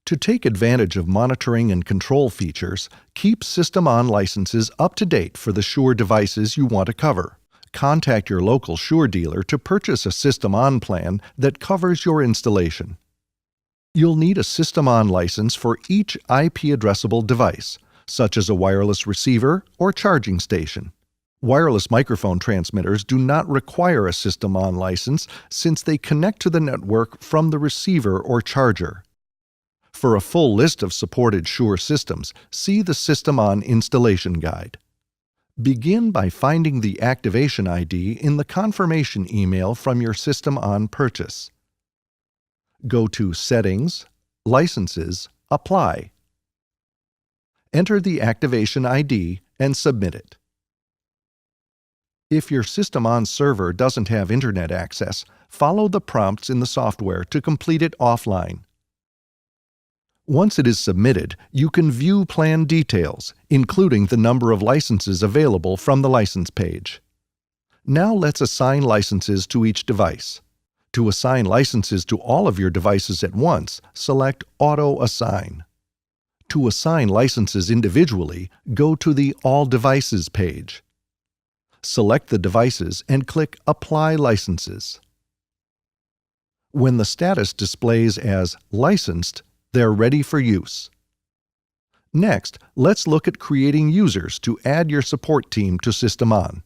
To take advantage of monitoring and control features, keep SystemOn licenses up to date for the Shure devices you want to cover. Contact your local Shure dealer to purchase a SystemOn plan that covers your installation. You'll need a SystemOn license for each IP-addressable device, such as a wireless receiver or charging station. Wireless microphone transmitters do not require a SystemOn license since they connect to the network from the receiver or charger. For a full list of supported Shure systems, see the SystemOn installation guide. Begin by finding the activation ID in the confirmation email from your SystemOn purchase. Go to Settings, Licenses, Apply. Enter the activation ID and submit it. If your SystemOn server doesn't have internet access, follow the prompts in the software to complete it offline. Once it is submitted, you can view plan details, including the number of licenses available from the license page. Now let's assign licenses to each device. To assign licenses to all of your devices at once, select Auto Assign. To assign licenses individually, go to the All Devices page. Select the devices and click Apply Licenses. When the status displays as Licensed, they're ready for use. Next, let's look at creating users to add your support team to SystemOn.